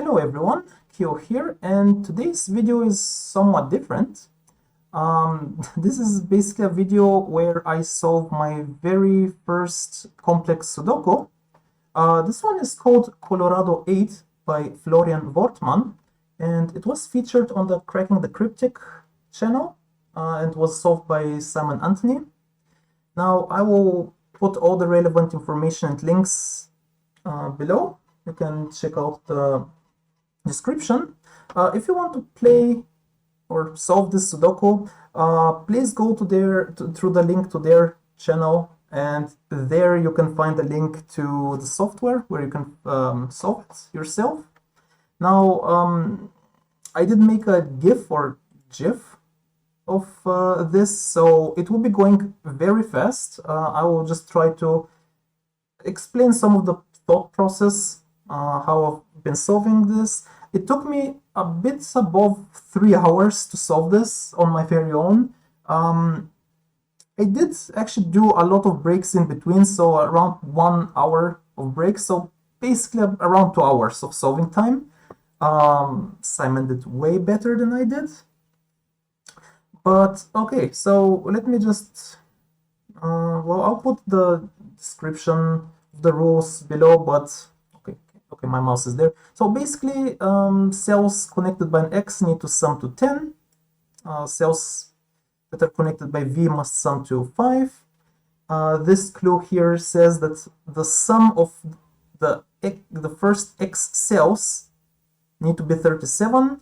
Hello everyone, Kyo here, and today's video is somewhat different. This is basically a video where I solve my very first complex Sudoku. This one is called Colorado 8 by Florian Wortmann, and it was featured on the Cracking the Cryptic channel, and was solved by Simon Anthony. Now I will put all the relevant information and links below. You can check out the description. If you want to play or solve this Sudoku, please go through the link to their channel, and there you can find a link to the software where you can solve it yourself. Now, I did make a GIF or GIF of this, so it will be going very fast. I will just try to explain some of the thought process, how I've been solving this. It took me a bit above 3 hours to solve this on my very own. I did actually do a lot of breaks in between, so around 1 hour of breaks, so basically around 2 hours of solving time. Simon did way better than I did. But okay, so let me just, well, I'll put the description of the rules below, but okay, my mouse is there. So basically, cells connected by an X need to sum to 10. Cells that are connected by V must sum to 5. This clue here says that the sum of the first X cells need to be 37,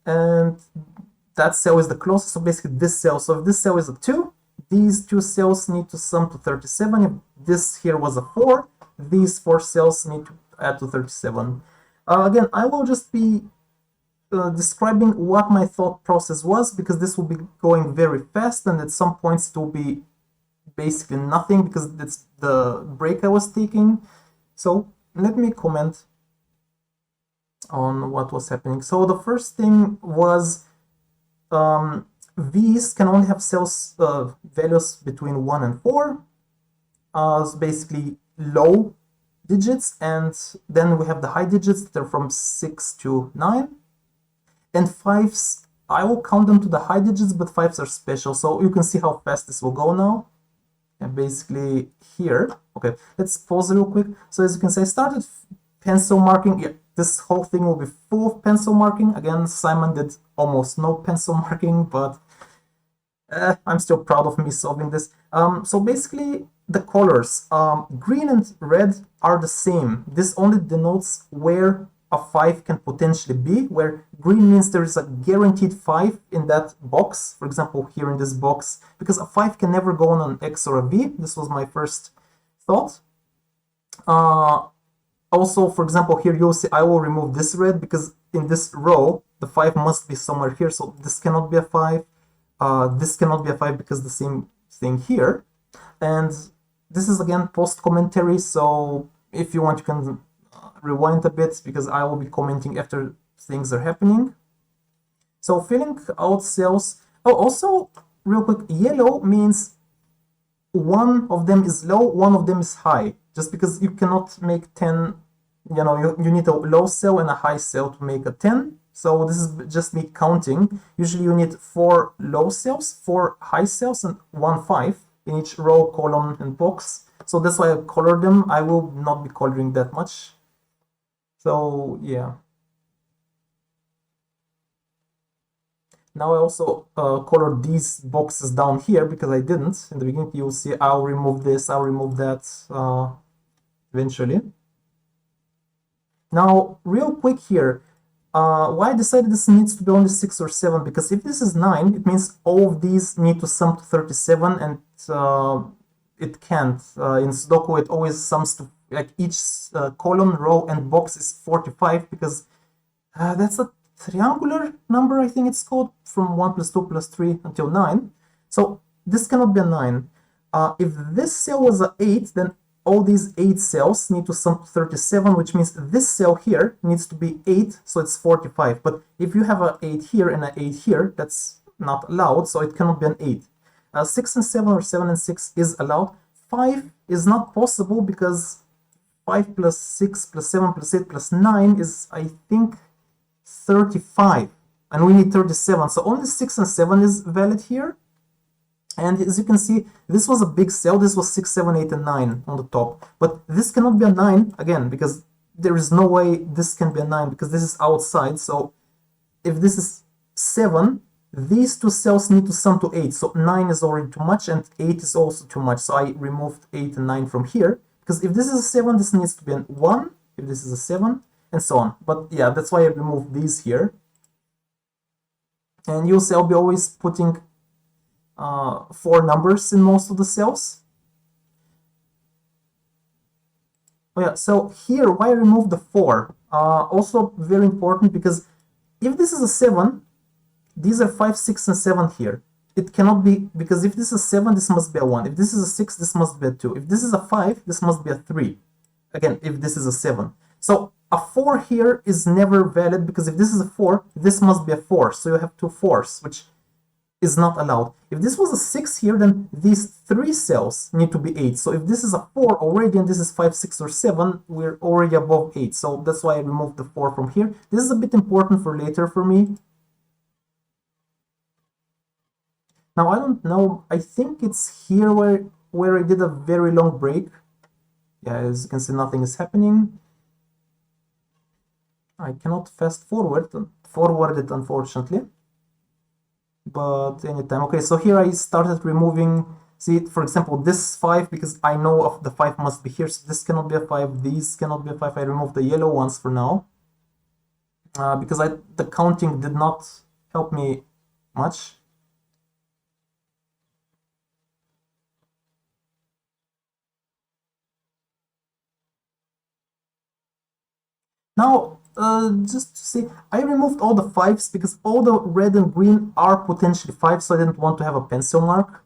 and that cell is the closest, so basically this cell. So if this cell is a 2, these 2 cells need to sum to 37. If this here was a 4, these 4 cells need to add to 37. Again, I will just be describing what my thought process was, because this will be going very fast, and at some points it will be basically nothing because it's the break I was taking. So let me comment on what was happening. So the first thing was V's can only have cells values between 1 and 4. So basically low digits, and then we have the high digits that are from 6 to 9. And 5s, I will count them to the high digits, but 5s are special, so you can see how fast this will go now. And basically here, okay, let's pause real quick. So as you can see, I started pencil marking. Yeah, this whole thing will be full of pencil marking. Again, Simon did almost no pencil marking, but I'm still proud of me solving this. So basically, the colors, green and red are the same. This only denotes where a 5 can potentially be, where green means there is a guaranteed 5 in that box. For example, here in this box, because a 5 can never go on an X or a V. This was my first thought. Also, for example, here you'll see I will remove this red, because in this row, the 5 must be somewhere here. So this cannot be a 5. This cannot be a 5 because the same thing here. And this is again post commentary, so if you want you can rewind a bit, because I will be commenting after things are happening. So filling out cells. Oh, also real quick, yellow means one of them is low, one of them is high, just because you cannot make 10, you know, you need a low cell and a high cell to make a 10. So this is just me counting. Usually you need 4 low cells, 4 high cells, and 1 5 in each row, column, and box. So that's why I colored them. I will not be coloring that much. So yeah. Now I also colored these boxes down here, because I didn't in the beginning. You'll see I'll remove this, I'll remove that eventually. Now, real quick here, why I decided this needs to be only 6 or 7, because if this is 9, it means all of these need to sum to 37, and it can't. In Sudoku, it always sums to, like, each column, row, and box is 45, because that's a triangular number, I think it's called, from 1 plus 2 plus 3 until 9. So this cannot be a 9. If this cell was an 8, then all these 8 cells need to sum to 37, which means this cell here needs to be 8, so it's 45. But if you have an 8 here and an 8 here, that's not allowed, so it cannot be an 8. 6 and 7 or 7 and 6 is allowed. 5 is not possible, because 5 plus 6 plus 7 plus 8 plus 9 is, I think, 35. And we need 37. So only 6 and 7 is valid here. And as you can see, this was a big cell. This was 6, 7, 8, and 9 on the top. But this cannot be a 9, again, because there is no way this can be a 9, because this is outside. So if this is 7, these two cells need to sum to 8. So 9 is already too much, and 8 is also too much. So I removed 8 and 9 from here. Because if this is a 7, this needs to be a 1. If this is a 7, and so on. But yeah, that's why I removed these here. And you'll see I'll be always putting 4 numbers in most of the cells. Oh yeah, so here, why I removed the 4? Also very important, because if this is a 7, these are 5, 6, and 7 here. It cannot be, because if this is a 7, this must be a 1. If this is a 6, this must be a 2. If this is a 5, this must be a 3. Again, if this is a 7. So a 4 here is never valid, because if this is a 4, this must be a 4. So you have 2 4s, which is not allowed. If this was a 6 here, then these 3 cells need to be 8. So if this is a 4 already, and this is 5, 6, or 7, we're already above 8. So that's why I removed the 4 from here. This is a bit important for later for me. Now, I don't know, I think it's here where I did a very long break. Yeah, as you can see, nothing is happening. I cannot fast forward it, unfortunately. But anytime. Okay, so here I started removing, see, for example, this 5, because I know of the 5 must be here, so this cannot be a 5, these cannot be a 5. I removed the yellow ones for now. Because the counting did not help me much. Now, just to say, I removed all the 5s because all the red and green are potentially 5, so I didn't want to have a pencil mark.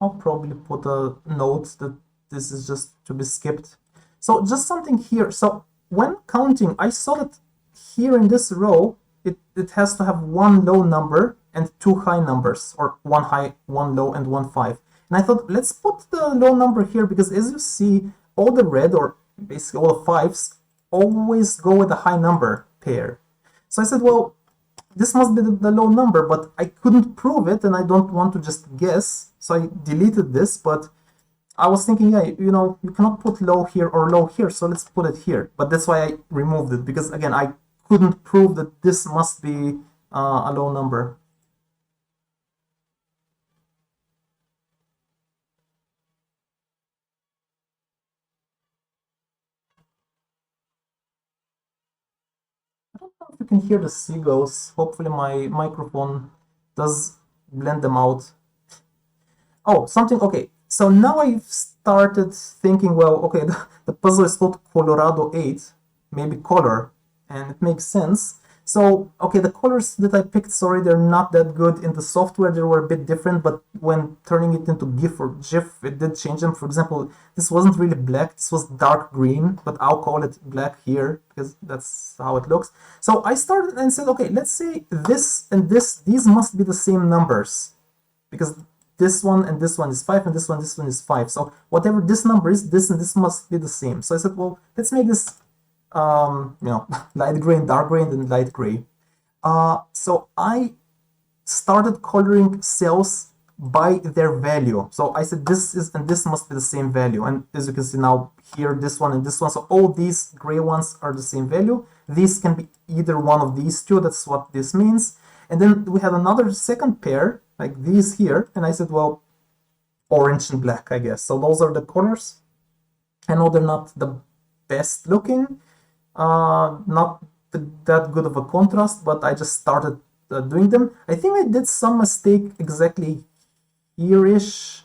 I'll probably put a note that this is just to be skipped. So just something here. So when counting, I saw that here in this row, it has to have 1 low number and 2 high numbers, or 1 high, 1 low, and 1 5. And I thought, let's put the low number here, because as you see, all the red, or basically all the 5s, always go with a high number pair. So I said, well, this must be the low number, but I couldn't prove it, and I don't want to just guess, so I deleted this. But I was thinking, yeah, you cannot put low here or low here, so let's put it here. But that's why I removed it, because again, I couldn't prove that this must be a low number. I don't know if you can hear the seagulls. Hopefully my microphone does blend them out. Oh, something, okay. So now I've started thinking, well, okay, the puzzle is called Colorado 8, maybe color, and it makes sense. So, okay, the colors that I picked, sorry, they're not that good. In the software, they were a bit different, but when turning it into GIF or GIF, it did change them. For example, this wasn't really black, this was dark green, but I'll call it black here, because that's how it looks. So I started and said, okay, let's say this and this, these must be the same numbers, because this one and this one is 5, and this one is 5. So whatever this number is, this and this must be the same. So I said, well, let's make this light gray and dark gray, and then light gray. So I started coloring cells by their value. So I said this is, and this must be the same value. And as you can see now here, this one and this one. So all these gray ones are the same value. These can be either one of these two. That's what this means. And then we had another second pair, like these here. And I said, well, orange and black, I guess. So those are the colors. I know they're not the best looking. Not that good of a contrast, but I just started doing them. I think I did some mistake exactly here-ish,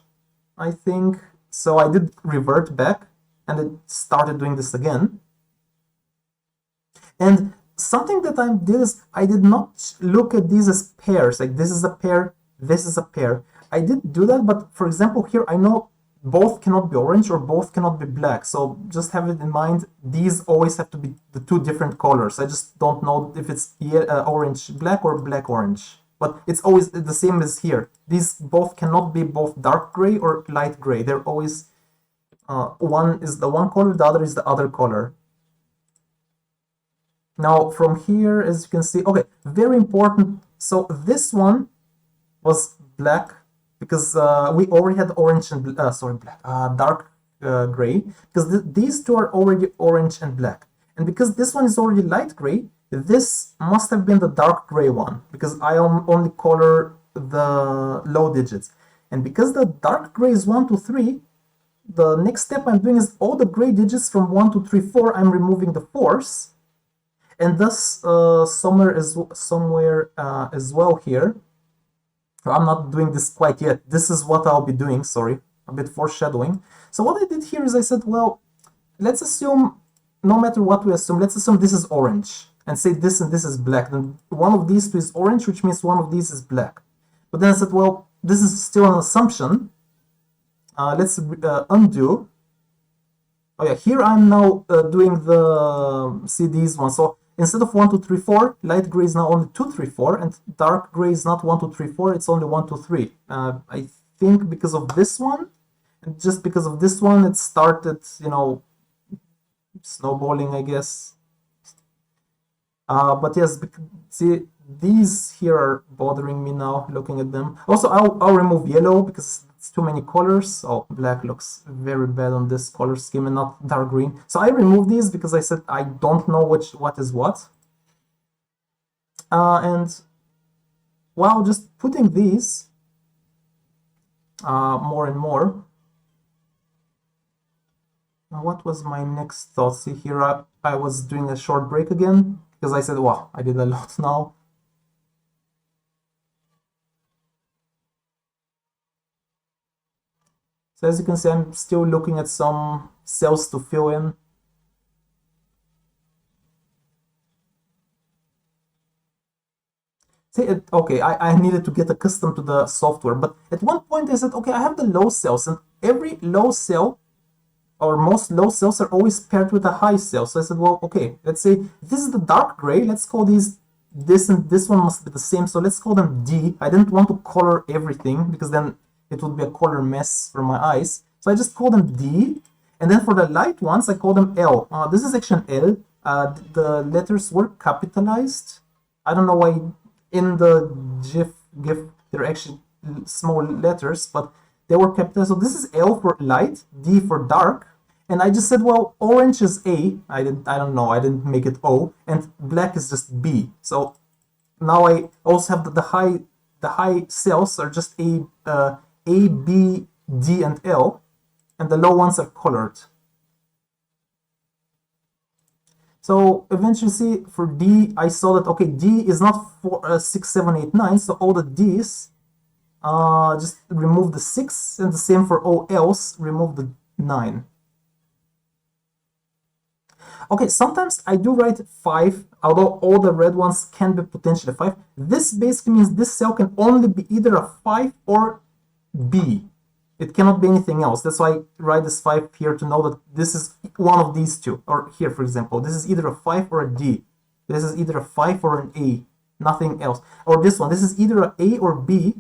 I think. So I did revert back and it started doing this again. And something that I did is I did not look at these as pairs. Like this is a pair, this is a pair. I did do that, but for example, here I know both cannot be orange or both cannot be black. So just have it in mind, these always have to be the two different colors. I just don't know if it's orange black or black orange. But it's always the same as here. These both cannot be both dark gray or light gray. They're always, one is the one color, the other is the other color. Now from here, as you can see, okay, very important. So this one was black because we already had orange and dark gray, because these two are already orange and black. And because this one is already light gray, this must have been the dark gray one, because I only color the low digits. And because the dark gray is 1, 2, 3, the next step I'm doing is all the gray digits from 1, 2, 3, 4, I'm removing the 4s. And thus somewhere as well here, I'm not doing this quite yet. This is what I'll be doing, sorry, a bit foreshadowing. So what I did here is I said, well, let's assume, no matter what we assume, let's assume this is orange, and say this and this is black. Then one of these two is orange, which means one of these is black. But then I said, well, this is still an assumption. Let's undo. Oh yeah, here I'm now doing the these ones. So instead of 1, 2, 3, 4, light gray is now only 2, 3, 4, and dark gray is not 1, 2, 3, 4, it's only 1, 2, 3. I think because of this one, and just because of this one, it started, you know, snowballing, I guess. But yes, see, these here are bothering me now, looking at them. Also, I'll remove yellow because it's too many colors. Oh, black looks very bad on this color scheme and not dark green. So I removed these because I said I don't know what is what. And while just putting these more and more, what was my next thought? See here, I was doing a short break again because I said, wow, I did a lot now. So as you can see, I'm still looking at some cells to fill in. See, okay, I needed to get accustomed to the software, but at one point I said, okay, I have the low cells, and every low cell, or most low cells, are always paired with a high cell. So I said, well, okay, let's say this is the dark gray. Let's call these, this and this one must be the same. So let's call them D. I didn't want to color everything because then it would be a color mess for my eyes. So I just call them D. And then for the light ones, I call them L. This is actually an L. The letters were capitalized. I don't know why in the GIF, they're actually small letters, but they were capitalized. So this is L for light, D for dark. And I just said, well, orange is A. I don't know, I didn't make it O. And black is just B. So now I also have the high cells are just A, B, D, and L, and the low ones are colored. So eventually, see, for D, I saw that, okay, D is not 4, 6, 7, 8, 9, so all the D's, just remove the 6, and the same for all else, remove the 9. Okay, sometimes I do write 5, although all the red ones can be potentially 5. This basically means this cell can only be either a 5 or B. It cannot be anything else. That's why I write this 5 here to know that this is one of these two. Or here, for example, this is either a 5 or a D. This is either a 5 or an A. Nothing else. Or this one, this is either a A or B,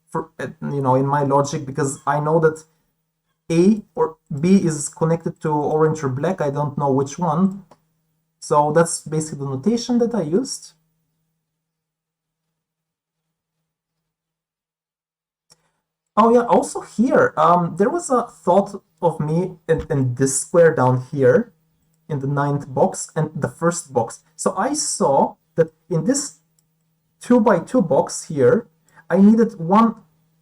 for, you know, in my logic, because I know that A or B is connected to orange or black. I don't know which one. So that's basically the notation that I used. Oh yeah, also here, there was a thought of me in this square down here in the 9th box and the 1st box. So I saw that in this 2x2 box here, I needed one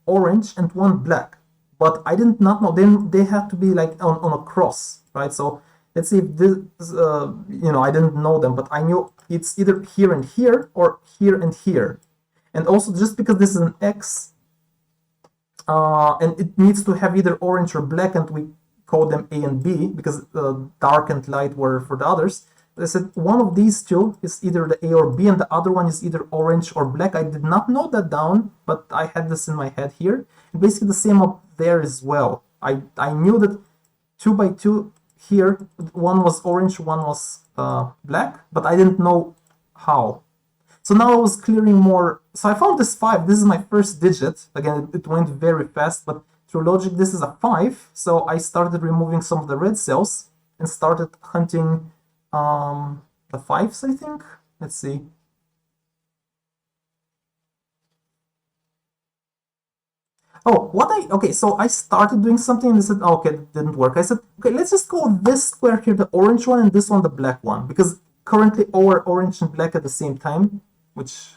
orange and one black, but I did not know, then they have to be like on a cross, right? So let's see if this, you know, I didn't know them, but I knew it's either here and here or here and here. And also just because this is an X, and it needs to have either orange or black, and we call them A and B because dark and light were for the others. I said one of these two is either the A or B, and the other one is either orange or black. I did not note that down, but I had this in my head here. And basically the same up there as well. I knew that 2 by 2 here, one was orange, one was black, but I didn't know how. So now I was clearing more. So I found this 5. This is my first digit. Again, it went very fast, but through logic, this is a 5. So I started removing some of the red cells and started hunting the 5s, I think. Let's see. Oh, okay, so I started doing something and I said, oh, okay, it didn't work. I said, okay, let's just go this square here, the orange one, and this one, the black one, because currently our orange and black at the same time, which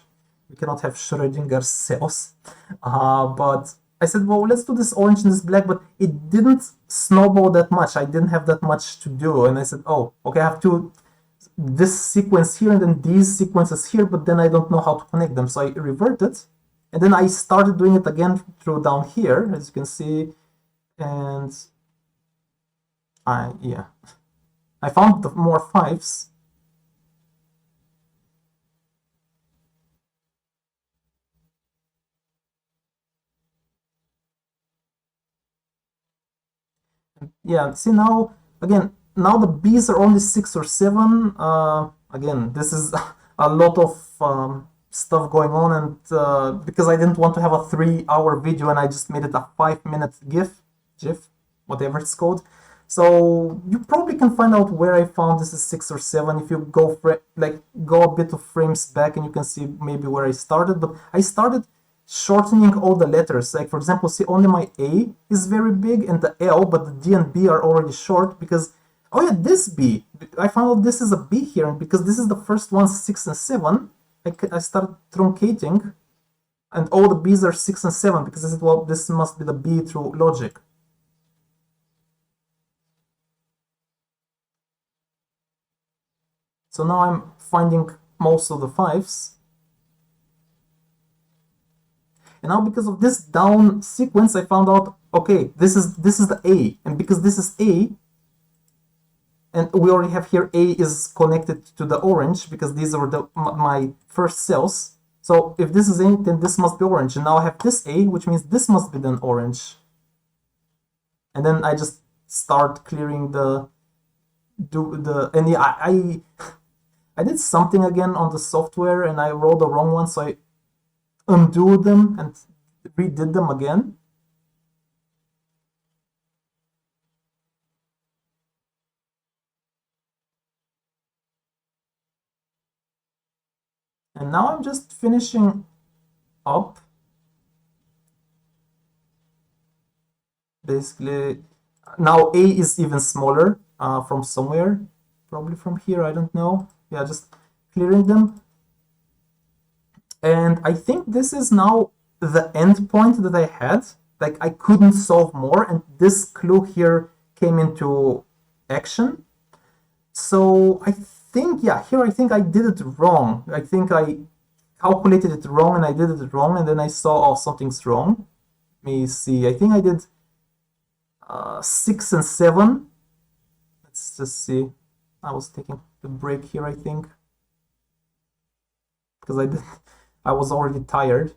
we cannot have Schrödinger cells. But I said, well, let's do this orange and this black, but it didn't snowball that much. I didn't have that much to do. And I said, oh, okay, I have to this sequence here and then these sequences here, but then I don't know how to connect them. So I reverted. And then I started doing it again through down here, as you can see, and I found the more 5s. Yeah, see now, again, now the B's are only 6 or 7. Again, this is a lot of stuff going on, and because I didn't want to have a 3-hour video and I just made it a 5-minute GIF, whatever it's called. So you probably can find out where I found this is 6 or 7 if you go go a bit of frames back, and you can see maybe where I started. But I started shortening all the letters. Like for example, see only my A is very big and the L, but the D and B are already short because, oh yeah, this B, I found out this is a B here, and because this is the first one, 6 and 7, I started truncating, and all the B's are 6 and 7 because I said, well, this must be the B through logic. So now I'm finding most of the 5s. And now because of this down sequence, I found out, okay, this is the A, and because this is A, and we already have here A is connected to the orange because these are my first cells. So if this is A, then this must be orange. And now I have this A, which means this must be then orange. And then I just start clearing and yeah, I did something again on the software and I wrote the wrong one, so I undo them and redid them again. And now I'm just finishing up. Basically, now A is even smaller from somewhere, probably from here, I don't know. Yeah, just clearing them. And I think this is now the end point that I had. Like I couldn't solve more, and this clue here came into action. So I think, yeah, here I think I did it wrong. I think I calculated it wrong and I did it wrong, and then I saw, oh, something's wrong. Let me see, I think I did 6 and 7. Let's just see. I was taking the break here, I think, because I was already tired.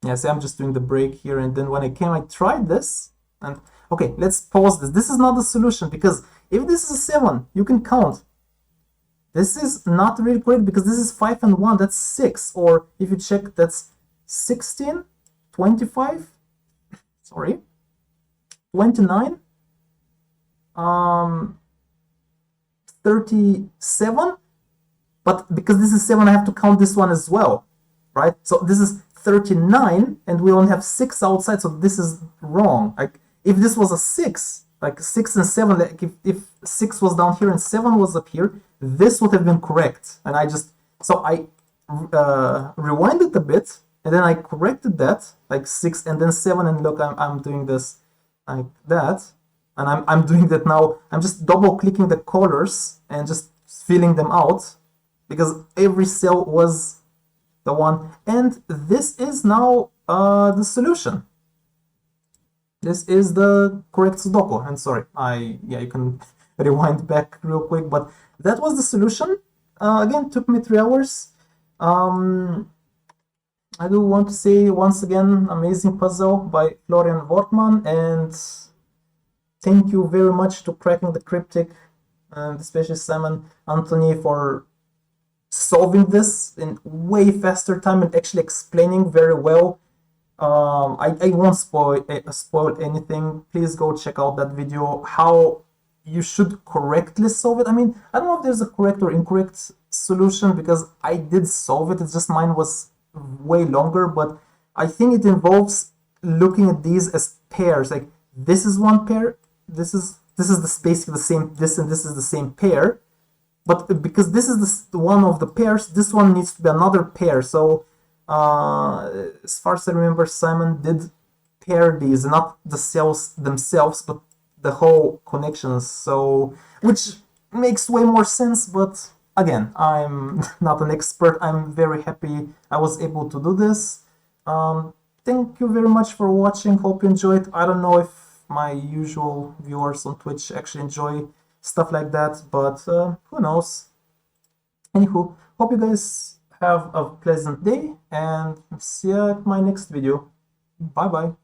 Yeah, see, I'm just doing the break here, and then when I came, I tried this, and okay, let's pause this. This is not the solution, because if this is a 7, you can count. This is not really correct, because this is 5 and 1, that's 6, or if you check, that's 16, 25, sorry, 29, 37, but because this is 7, I have to count this one as well, right? So this is 39, and we only have 6 outside, so this is wrong. Like, if this was a 6, like 6 and 7, like if 6 was down here and 7 was up here, this would have been correct. And I just, so I rewinded a bit, and then I corrected that, like 6 and then 7, and look, I'm doing this like that, and I'm doing that now. I'm just double clicking the colors and just filling them out, because every cell was the one, and this is now the solution. This is the correct Sudoku. And sorry, yeah, you can rewind back real quick. But that was the solution. Again, took me 3 hours. I do want to say once again, amazing puzzle by Florian Wortmann, and thank you very much to Cracking the Cryptic, and especially Simon Anthony for solving this in way faster time and actually explaining very well. I won't spoil anything. Please go check out that video, how you should correctly solve it. I mean, I don't know if there's a correct or incorrect solution because I did solve it. It's just mine was way longer, but I think it involves looking at these as pairs. Like this is one pair, this is basically the same, this and this is the same pair, but because this is one of the pairs, this one needs to be another pair. So as far as I remember, Simon did pair these, not the cells themselves, but the whole connections. So which makes way more sense, but again, I'm not an expert. I'm very happy I was able to do this. Thank you very much for watching. Hope you enjoyed. I don't know if my usual viewers on Twitch actually enjoy stuff like that, but who knows. Anywho, hope you guys have a pleasant day and see you at my next video. Bye bye.